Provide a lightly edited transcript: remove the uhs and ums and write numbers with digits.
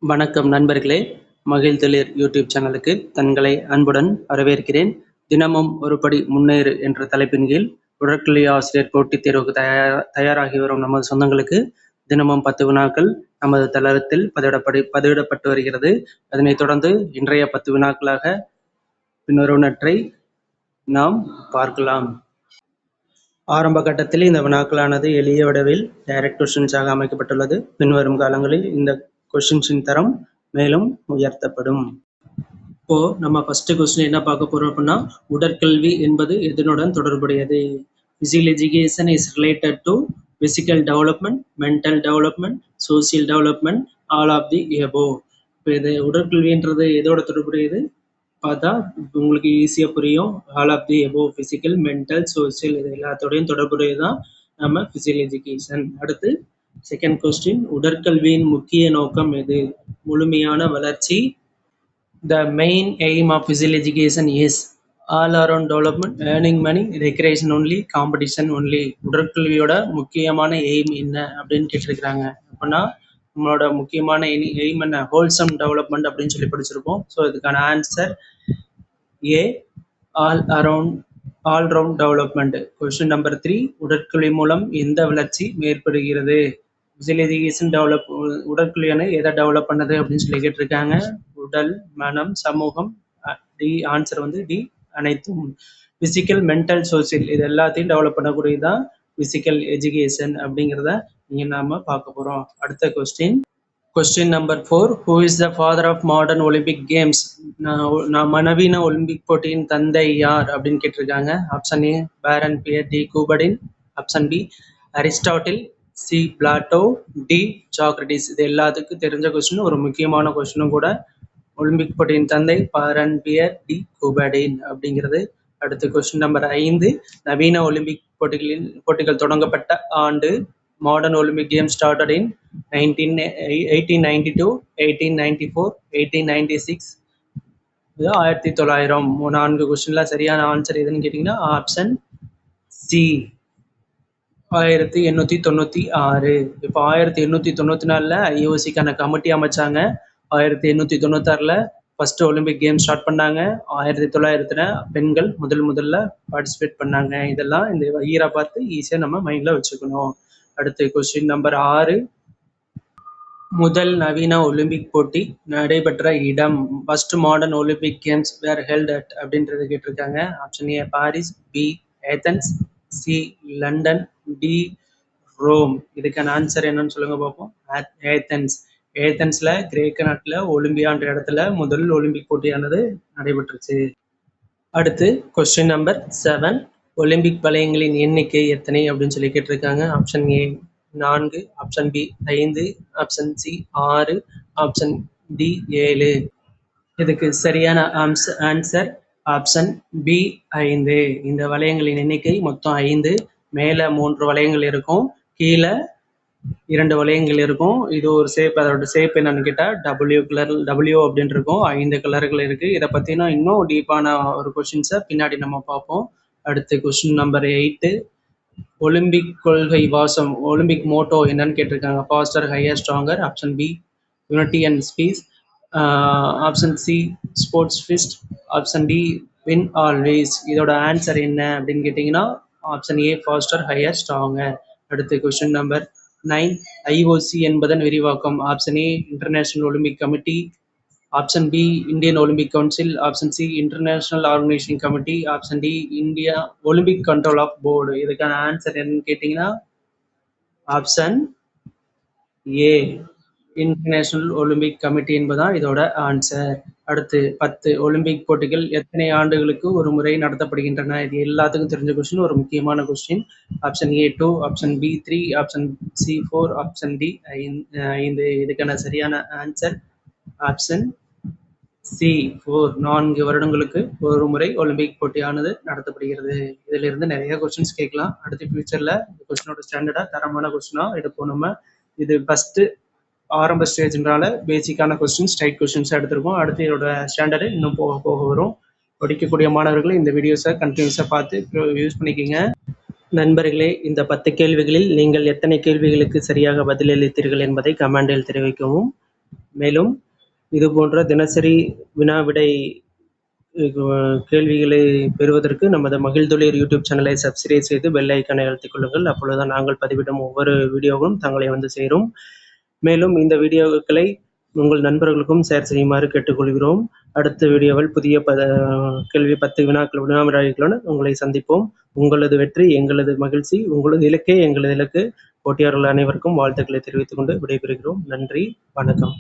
வணக்கம் நண்பர்களே! மகிழ்தளிர் யூடியூப் சேனலுக்கு தங்களை அன்புடன் வரவேற்கிறேன். தினமும் ஒரு படி முன்னேறு என்ற தலைப்பின் கீழ் உடற்கல்வி ஆசிரியர் போட்டித் தேர்வுக்கு தயாராகி வரும் நமது சொந்தங்களுக்கு தினமும் 10 வினாக்கள் நமது தளத்தில் பதிவிடப்பட்டு வருகிறது. அதனைத் தொடர்ந்து இன்றைய 10 வினாக்களாக பின்வருவனவற்றை நாம் பார்க்கலாம். ஆரம்ப கட்டத்தில் இந்த வினாக்களானது எளிய விடவில் டைரக்ட் கொஸ்டின்ஸாக அமைக்கப்பட்டுள்ளது. பின்வரும் காலங்களில் இந்த கொஸ்டின்ஸின் தரம் மேலும் உயர்த்தப்படும். இப்போ நம்ம ஃபர்ஸ்ட் கொஸ்டின் என்ன பார்க்க போறோம் அப்படின்னா, உடற்கல்வி என்பது எதனுடன் தொடர்புடையது? Physical education is related to physical development, mental development, social development, all of the above. இப்போ இது உடற்கல்வின்றது எதோட தொடர்புடையது பார்த்தா உங்களுக்கு ஈஸியாக புரியும். All of the above physical, mental, social இது எல்லாத்தோடையும் தொடர்புடையதான் நம்ம ஃபிசிக்கல் எஜுகேஷன். அடுத்து செகண்ட் கொஸ்டின், உடற்கல்வியின் முக்கிய நோக்கம் எது? முழுமையான வளர்ச்சி. The main aim of physical education is all around development, earning money, recreation only, competition only. உடற்கல்வியோட முக்கியமான எய்ம் என்ன அப்படின்னு கேட்டிருக்கிறாங்க. அப்படின்னா நம்மளோட முக்கியமான எய்ம் என்ன? ஹோல்சம் டெவலப்மெண்ட் அப்படின்னு சொல்லி படிச்சிருப்போம். ஸோ இதுக்கான answer A, all round development. Question number 3, உடற்கல்வி மூலம் எந்த வளர்ச்சி மேற்படுகிறது? ஃபிசிக்கல் எஜுகேஷன் உடற்கல்வியான எதை டெவலப் பண்ணது அப்படின்னு சொல்லி கேட்டிருக்காங்க. உடல், மனம், சமூகம். டி ஆன்சர் வந்து டி, அனைத்தும். பிசிக்கல், மென்டல், சோசியல் இது எல்லாத்தையும் டெவலப் பண்ணக்கூடியதான் பிசிக்கல் எஜுகேஷன் அப்படிங்கிறத இங்கே நாம பார்க்க போறோம். அடுத்த question number 4, who is the father of modern Olympic games? நவீன ஒலிம்பிக் போட்டியின் தந்தை யார் அப்படின்னு கேட்டிருக்காங்க. Option A Baron Pierre de Coubertin, option B Aristotle, C Plato, D Socrates. இது எல்லாத்துக்கும் தெரிஞ்ச கொஸ்டின், ஒரு முக்கியமான கொஸ்டினும் கூட. ஒலிம்பிக் போட்டியின் தந்தை பேரன் பியர் டி கூபர்டின் அப்படிங்கிறது. அடுத்து கொஸ்டின் நம்பர் 5, நவீன ஒலிம்பிக் போட்டிகள் தொடங்கப்பட்ட ஆண்டு? Modern Olympic Games started in 1892, 1894, 1896. இது 1900. 4 கொஸ்டின்ல சரியான ஆன்சர் எதுன்னு கேட்டீங்கன்னா ஆப்ஷன் சி 1896. இப்போ 1894 ஐஓசிக்கான கமிட்டி அமைச்சாங்க. 1896 ஃபர்ஸ்ட் ஒலிம்பிக் கேம் ஸ்டார்ட் பண்ணாங்க. 1900 பெண்கள் முதல்ல பார்ட்டிசிபேட் பண்ணாங்க. இதெல்லாம் இந்த இயரை பார்த்து ஈஸியாக நம்ம மைண்டில் வச்சுக்கணும். அடுத்து கொஸ்டின் நம்பர் 6, முதல் நவீன ஒலிம்பிக் போட்டி நடைபெற்ற இடம்? First modern Olympic games were held at அப்படின்றது கேட்டிருக்காங்க. Option A Paris, B Athens, C London, D Rome. இதுக்கான ஆன்சர் என்னன்னு சொல்லுங்க பார்ப்போம். ஏதென்ஸ். ஏதென்ஸ்ல கிரேக்க நாட்டில் ஒலிம்பியான்ற இடத்துல முதல் ஒலிம்பிக் போட்டியானது நடைபெற்றுச்சு. அடுத்து கொஸ்டின் நம்பர் 7, ஒலிம்பிக் வளையங்களின் எண்ணிக்கை எத்தனை அப்படின்னு சொல்லி கேட்டிருக்காங்க. Option A 4, option B 5, option C 6, option D 7. இதுக்கு சரியான ஆன்சர் ஆப்ஷன் பி 5. இந்த வளையங்களின் எண்ணிக்கை மொத்தம் 5. மேலே 3 வளையங்கள் இருக்கும், கீழே 2 வளையங்கள் இருக்கும். இது ஒரு ஷேப். அதோட ஷேப் என்னன்னு கேட்டால் டபிள்யூ அப்படின்னு இருக்கும். 5 கலர்கள் இருக்கு. இதை பற்றினா இன்னும் டீப்பான ஒரு கொஸ்டின்ஸை பின்னாடி நம்ம பார்ப்போம். அடுத்து கொஸ்டின் நம்பர் 8, ஒலிம்பிக் கொள்கை வாசம், ஒலிம்பிக் மோட்டோ என்னன்னு கேட்டிருக்காங்க. Faster, higher, stronger. Option B unity and peace, option C sports first, option D win always. இதோட ஆன்சர் என்ன அப்படின்னு கேட்டிங்கன்னா option A faster, higher, stronger. அடுத்து கொஸ்டின் நம்பர் 9, ஐஓசி என்பதன் விரிவாக்கம்? Option A international olympic committee, option B Indian olympic council, option C international organisation committee, option D India olympic control of board. இதுக்கான answer என்னன்னு கேட்டிங்கன்னா option A international olympic committee என்பதான் இதோட answer. அடுத்து 10, Olympic போட்டிகள் எத்தனை ஆண்டுகளுக்கு ஒரு முறை நடத்தப்படுகின்றன? இது எல்லாத்துக்கும் தெரிஞ்ச கொஸ்டின், ஒரு முக்கியமான question. Option A 2, option B 3, option C 4, option D 5. இதுக்கான சரியான ஆன்சர் ஆப்ஷன் சி 4. 4 வருடங்களுக்கு ஒரு முறை ஒலிம்பிக் போட்டியானது நடத்தப்படுகிறது. இதுல இருந்து நிறைய கொஸ்டின்ஸ் கேட்கலாம். அடுத்து ஃபியூச்சர்ல இந்த கொஸ்டினோட ஸ்டாண்டர்டா தரமான கொஸ்டினா எடுப்போம் நம்ம. இது ஃபர்ஸ்ட் ஆரம்ப ஸ்டேஜ்னால பேசிக்கான கொஸ்டின்ஸ், டைட் கொஸ்டின்ஸ் எடுத்திருக்கோம். அடுத்து இதோட ஸ்டாண்டர்டு இன்னும் போக வரும். படிக்கக்கூடிய மாணவர்கள் இந்த வீடியோஸை கண்டினியூஸாக பார்த்து யூஸ் பண்ணிக்கோங்க. நண்பர்களே, இந்த 10 கேள்விகளில் நீங்கள் எத்தனை கேள்விகளுக்கு சரியாக பதிலளித்தீர்கள் என்பதை கமெண்டில் தெரிவிக்கவும். மேலும் இது போன்ற தினசரி வினா விடை கேள்விகளை பெறுவதற்கு நமது மகிழ்தொழிர் யூடியூப் சேனலை சப்ஸ்கிரைப் செய்து பெல் ஐக்கானை அழுத்திக் கொள்ளுங்கள். அப்பொழுதுதான் நாங்கள் பதிவிடும் ஒவ்வொரு வீடியோவும் தங்களை வந்து சேரும். மேலும் இந்த வீடியோக்களை உங்கள் நண்பர்களுக்கும் ஷேர் செய்யுமாறு கேட்டுக்கொள்கிறோம். அடுத்த வீடியோவில் புதிய கேள்வி 10 வினாக்களுடன் உங்களை சந்திப்போம். உங்களது வெற்றி எங்களது மகிழ்ச்சி, உங்களது இலக்கே எங்களது இலக்கு. போட்டியாளர்கள் அனைவருக்கும் வாழ்த்துக்களை தெரிவித்துக் கொண்டு விடைபெறுகிறோம். நன்றி, வணக்கம்.